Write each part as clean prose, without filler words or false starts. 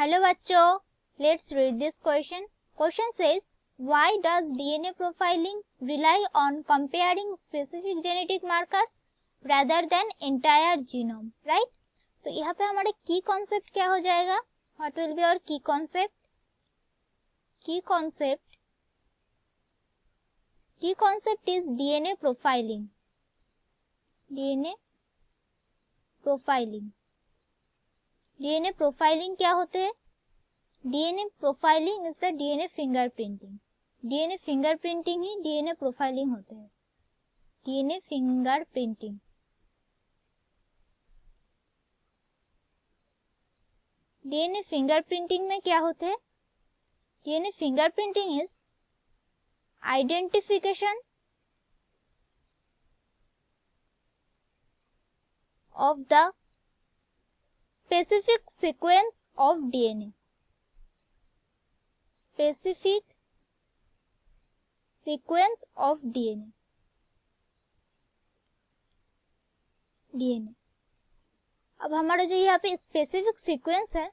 Hello बच्चों, let's read this question. Question says why does DNA profiling rely on comparing specific genetic markers rather than entire genome, right? तो यहाँ पे हमारे की concept क्या हो जाएगा? व्हाट विल बी आवर की कॉन्सेप्ट? की concept is DNA profiling. DNA profiling क्या होते हैं? DNA profiling is the DNA fingerprinting. DNA fingerprinting he DNA profiling होते हैं. DNA fingerprinting. डीएनए फिंगरप्रिंटिंग में क्या होते हैं? DNA fingerprinting is identification of the specific sequence of DNA. Specific sequence of DNA. अब हमारा जो यहाँ पे स्पेसिफिक सीक्वेंस है,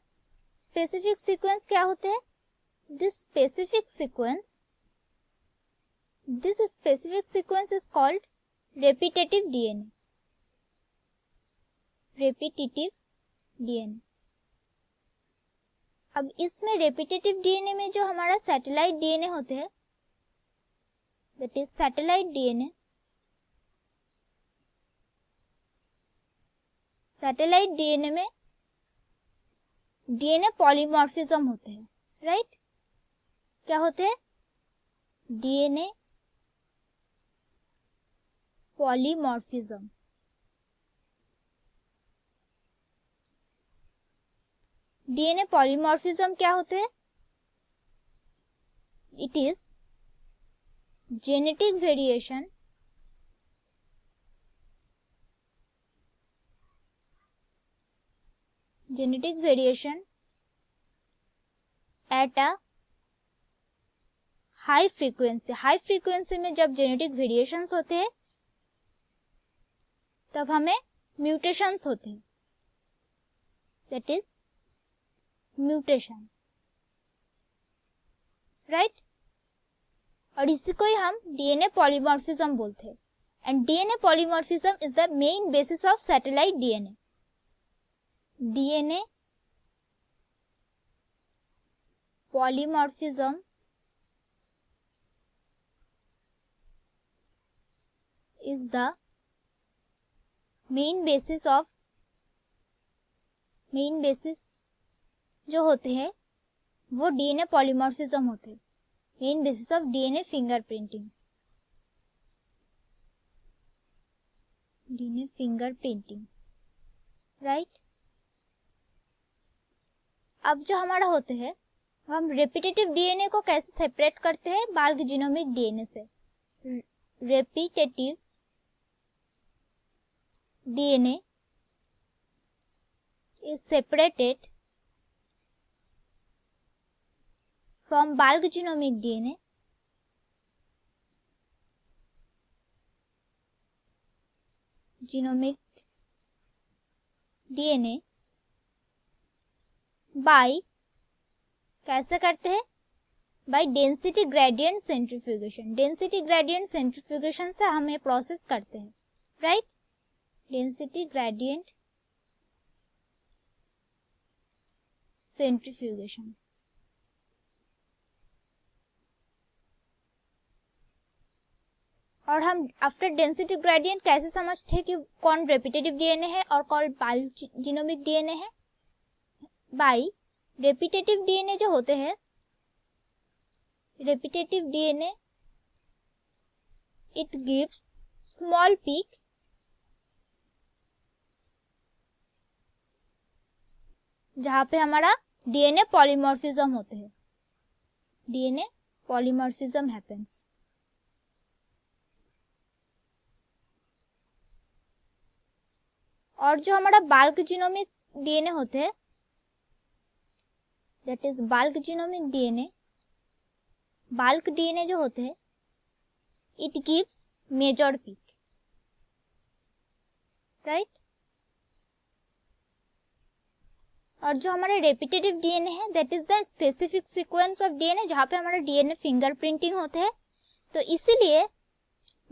स्पेसिफिक सीक्वेंस क्या होते हैं? This specific sequence is called repetitive DNA. अब इसमें रेपिटेटिव डीएनए में जो हमारा सैटेलाइट डीएनए होते हैं, that is satellite DNA. Satellite DNA में डीएनए पॉलीमॉर्फिज्म होते हैं, राइट? क्या होते हैं? DNA polymorphism. डीएनए पॉलीमॉर्फिज्म क्या होते हैं? It is genetic variation at a high frequency में जब जेनेटिक वेरिएशंस होते हैं तब हमें म्यूटेशंस होते हैं. That is mutation, right? और इसी को ही हम डीएनए पॉलीमॉर्फिज्म बोलते हैं. And DNA polymorphism is the main basis of satellite DNA. DNA polymorphism is the main basis जो होते हैं वो डीएनए पॉलीमॉर्फिज्म होते हैं. Main basis of DNA fingerprinting. Right? अब जो हमारा होते हैं, हम रेपिटेटिव डीएनए को कैसे सेपरेट करते हैं बाल्क जीनोमिक डीएनए से? Repetitive DNA is separated from bulk genomic DNA by कैसे करते हैं? By density gradient centrifugation. Density gradient centrifugation से हम ये प्रोसेस करते हैं, राइट? Density gradient centrifugation. और हम आफ्टर डेंसिटी ग्रेडियंट कैसे समझते हैं कि कौन रेपिटेटिव डीएनए है और कौन बाल्क जीनोमिक डीएनए है? बाय रेपिटेटिव डीएनए जो होते हैं, repetitive DNA it gives small peak जहां पे हमारा डीएनए पॉलीमॉर्फिज्म होते हैं. DNA polymorphism happens. और जो हमारा बाल्क जीनोमिक डीएनए होते हैं, that is bulk genomic DNA. Bulk DNA जो होते हैं, it gives major peak, right? और जो हमारा रेपिटेटिव डीएनए है that is the specific sequence of DNA, जहाँ पे हमारा डीएनए फिंगरप्रिंटिंग होते हैं। तो इसीलिए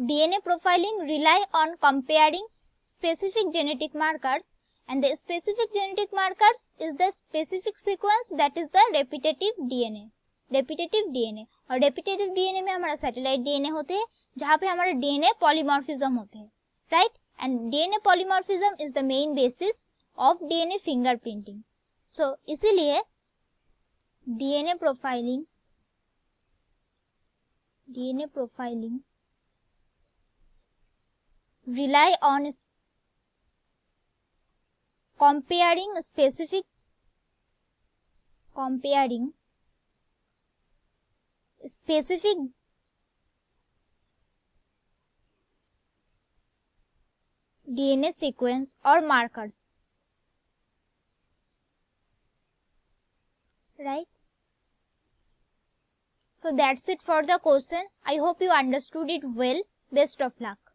DNA profiling rely on comparing specific genetic markers and the specific genetic markers is the specific sequence that is the repetitive DNA। और repetitive DNA में हमारा satellite DNA होते हैं जहाँ पे हमारा DNA polymorphism होते हैं, right? And DNA polymorphism is the main basis of DNA fingerprinting। So इसीलिए DNA profiling rely on comparing specific DNA sequence or markers, right? So that's it for the question. I hope you understood it well. Best of luck.